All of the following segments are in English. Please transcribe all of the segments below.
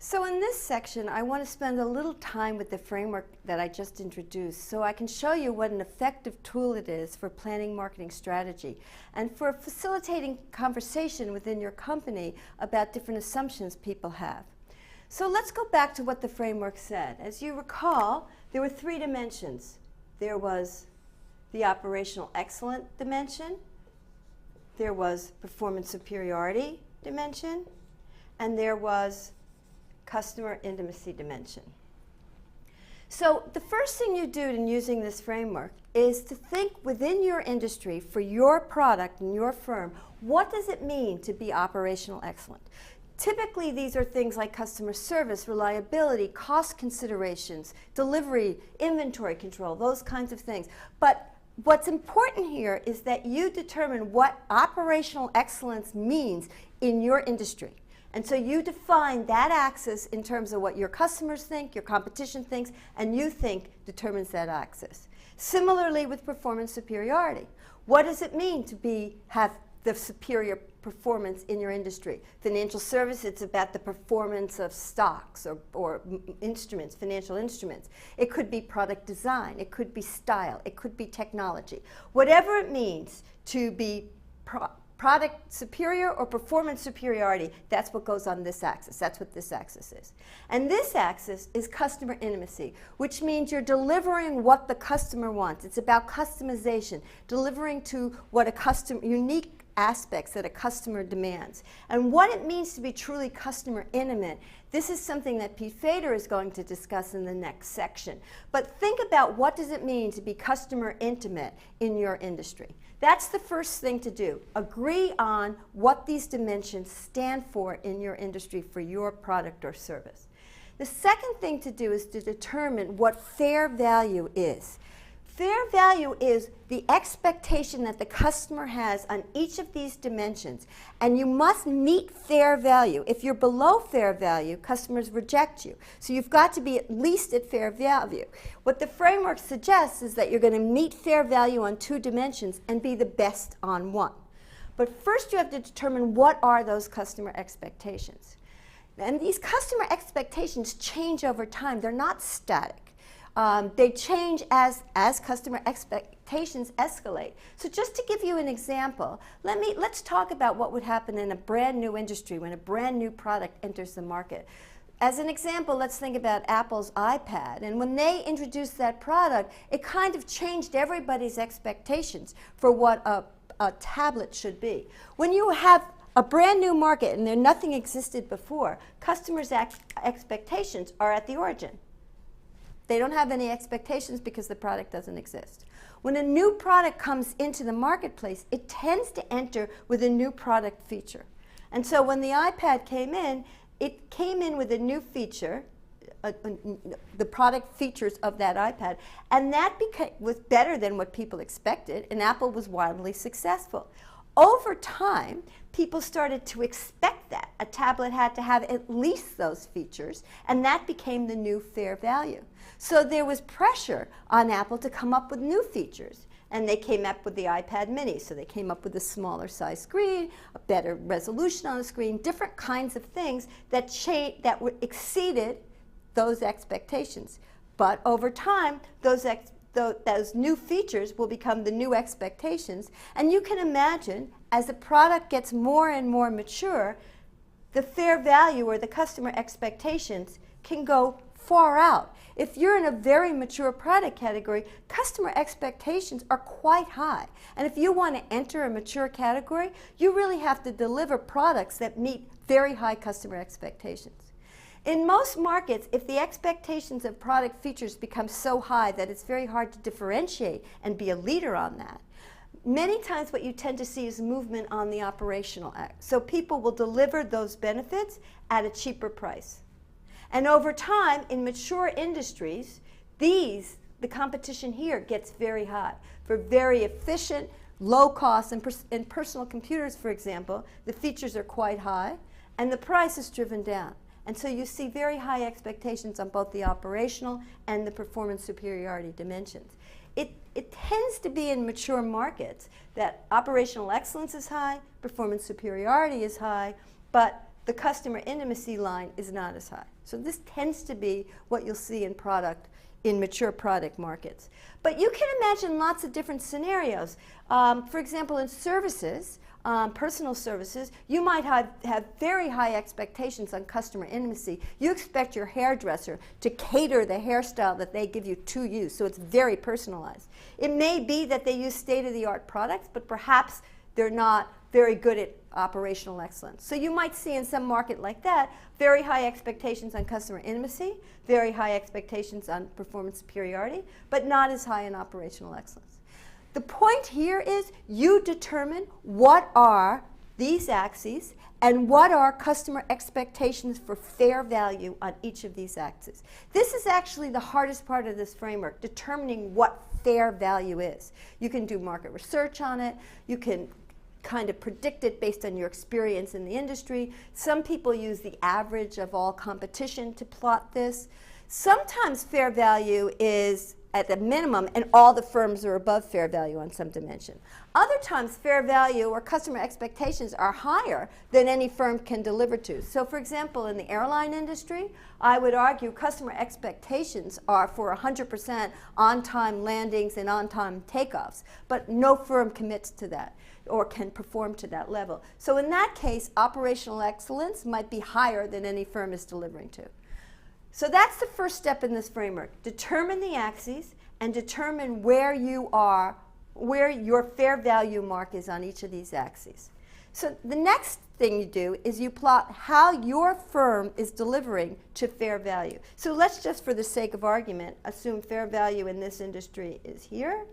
So in this section, I want to spend a little time with the framework that I just introduced so I can show you what an effective tool it is for planning marketing strategy and for facilitating conversation within your company about different assumptions people have. So let's go back to what the framework said. As you recall, there were three dimensions. There was the operational excellence dimension, there was performance superiority dimension, and there was customer intimacy dimension. So the first thing you do in using this framework is to think within your industry for your product and your firm, what does it mean to be operational excellent? Typically these are things like customer service, reliability, cost considerations, delivery, inventory control, those kinds of things. But what's important here is that you determine what operational excellence means in your industry. And so you define that axis in terms of what your customers think, your competition thinks, and you think determines that axis. Similarly with performance superiority. What does it mean to have the superior performance in your industry? Financial service, it's about the performance of stocks or instruments, financial instruments. It could be product design, it could be style, it could be technology. Whatever it means to be product superior or performance superiority, that's what goes on this axis. That's what this axis is. And this axis is customer intimacy, which means you're delivering what the customer wants. It's about customization, delivering to what unique aspects that a customer demands. And what it means to be truly customer intimate, this is something that Pete Fader is going to discuss in the next section. But think about what does it mean to be customer intimate in your industry. That's the first thing to do. Agree on what these dimensions stand for in your industry for your product or service. The second thing to do is to determine what fair value is. Fair value is the expectation that the customer has on each of these dimensions, and you must meet fair value. If you're below fair value, customers reject you. So you've got to be at least at fair value. What the framework suggests is that you're going to meet fair value on two dimensions and be the best on one. But first you have to determine what are those customer expectations. And these customer expectations change over time. They're not static. They change as customer expectations escalate. So just to give you an example, let's talk about what would happen in a brand new industry when a brand new product enters the market. As an example, let's think about Apple's iPad. And when they introduced that product, it kind of changed everybody's expectations for what a tablet should be. When you have a brand new market and nothing existed before, customers' expectations are at the origin. They don't have any expectations because the product doesn't exist. When a new product comes into the marketplace, it tends to enter with a new product feature. And so when the iPad came in, it came in with a new feature, the product features of that iPad, and that was better than what people expected, and Apple was wildly successful. Over time, people started to expect that. A tablet had to have at least those features, and that became the new fair value. So there was pressure on Apple to come up with new features, and they came up with the iPad mini. So they came up with a smaller size screen, a better resolution on the screen, different kinds of things that exceeded those expectations. But over time, those new features will become the new expectations. And you can imagine, as the product gets more and more mature, the fair value or the customer expectations can go far out. If you're in a very mature product category, customer expectations are quite high. And if you want to enter a mature category, you really have to deliver products that meet very high customer expectations. In most markets, if the expectations of product features become so high that it's very hard to differentiate and be a leader on that, many times what you tend to see is movement on the operational act. So people will deliver those benefits at a cheaper price. And over time, in mature industries, the competition here gets very high. For very efficient, low cost, and personal computers, for example, the features are quite high, and the price is driven down. And so you see very high expectations on both the operational and the performance superiority dimensions. It tends to be in mature markets that operational excellence is high, performance superiority is high, but the customer intimacy line is not as high. So this tends to be what you'll see in mature product markets. But you can imagine lots of different scenarios. For example, in services, personal services, you might have very high expectations on customer intimacy. You expect your hairdresser to cater the hairstyle that they give you to you, so it's very personalized. It may be that they use state-of-the-art products, but perhaps they're not very good at operational excellence. So you might see in some market like that very high expectations on customer intimacy, very high expectations on performance superiority, but not as high in operational excellence. The point here is you determine what are these axes and what are customer expectations for fair value on each of these axes. This is actually the hardest part of this framework, determining what fair value is. You can do market research on it. You can kind of predict it based on your experience in the industry. Some people use the average of all competition to plot this. Sometimes fair value is at the minimum and all the firms are above fair value on some dimension. Other times fair value or customer expectations are higher than any firm can deliver to. So for example, in the airline industry, I would argue customer expectations are for 100% on-time landings and on-time takeoffs, but no firm commits to that or can perform to that level. So in that case, operational excellence might be higher than any firm is delivering to. So that's the first step in this framework. Determine the axes and determine where you are, where your fair value mark is on each of these axes. So the next thing you do is you plot how your firm is delivering to fair value. So let's just, for the sake of argument, assume fair value in this industry is here,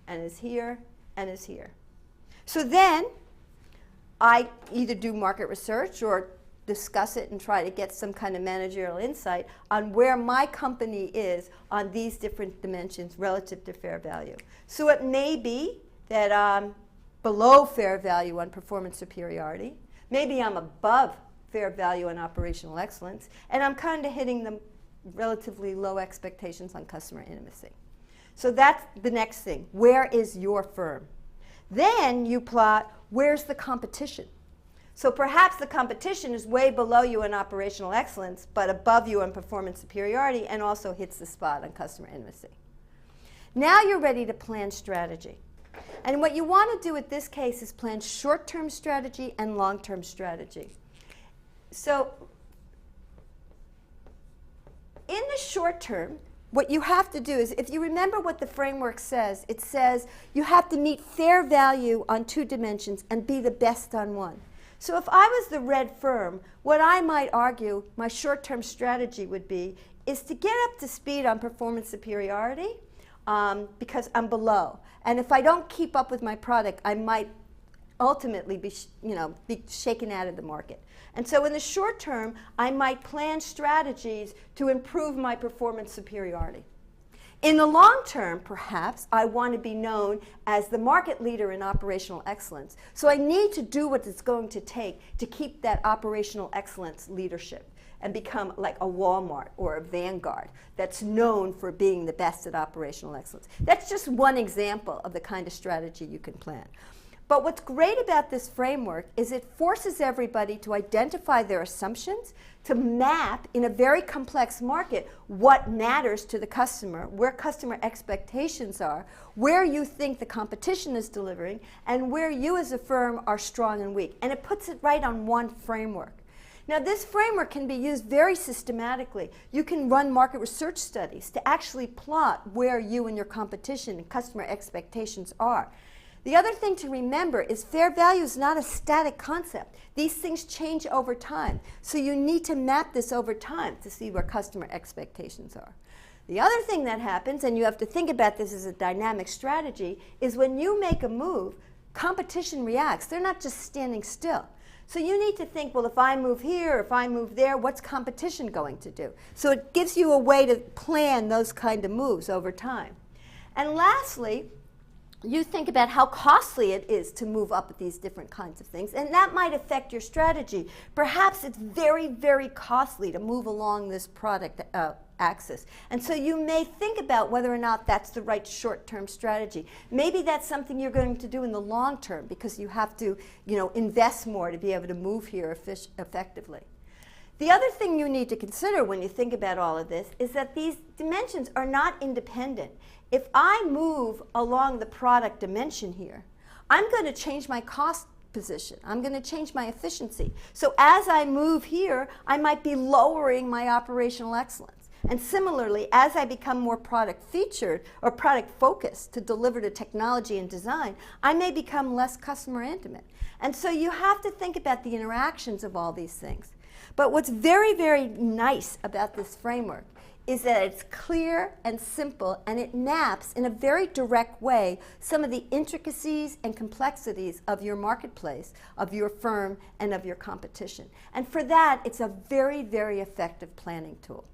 and is here, and is here. So then I either do market research or discuss it and try to get some kind of managerial insight on where my company is on these different dimensions relative to fair value. So it may be that I'm below fair value on performance superiority. Maybe I'm above fair value on operational excellence. And I'm kind of hitting the relatively low expectations on customer intimacy. So that's the next thing. Where is your firm? Then you plot where's the competition. So perhaps the competition is way below you in operational excellence, but above you in performance superiority and also hits the spot on customer intimacy. Now you're ready to plan strategy. And what you want to do in this case is plan short-term strategy and long-term strategy. So in the short term, what you have to do is, if you remember what the framework says, it says you have to meet fair value on two dimensions and be the best on one. So if I was the red firm, what I might argue my short-term strategy would be is to get up to speed on performance superiority because I'm below. And if I don't keep up with my product, I might ultimately be shaken out of the market. And so in the short term, I might plan strategies to improve my performance superiority. In the long term, perhaps, I want to be known as the market leader in operational excellence. So I need to do what it's going to take to keep that operational excellence leadership and become like a Walmart or a Vanguard that's known for being the best at operational excellence. That's just one example of the kind of strategy you can plan. But what's great about this framework is it forces everybody to identify their assumptions, to map in a very complex market what matters to the customer, where customer expectations are, where you think the competition is delivering, and where you as a firm are strong and weak. And it puts it right on one framework. Now this framework can be used very systematically. You can run market research studies to actually plot where you and your competition and customer expectations are. The other thing to remember is fair value is not a static concept. These things change over time. So you need to map this over time to see where customer expectations are. The other thing that happens, and you have to think about this as a dynamic strategy, is when you make a move, competition reacts. They're not just standing still. So you need to think, well, if I move here, if I move there, what's competition going to do? So it gives you a way to plan those kind of moves over time. And lastly, you think about how costly it is to move up at these different kinds of things, and that might affect your strategy. Perhaps it's very, very costly to move along this product axis. And so you may think about whether or not that's the right short-term strategy. Maybe that's something you're going to do in the long term because you have to, invest more to be able to move here effectively. The other thing you need to consider when you think about all of this is that these dimensions are not independent. If I move along the product dimension here, I'm going to change my cost position. I'm going to change my efficiency. So as I move here, I might be lowering my operational excellence. And similarly, as I become more product featured or product focused to deliver to technology and design, I may become less customer intimate. And so you have to think about the interactions of all these things. But what's very, very nice about this framework is that it's clear and simple, and it maps in a very direct way some of the intricacies and complexities of your marketplace, of your firm, and of your competition. And for that, it's a very, very effective planning tool.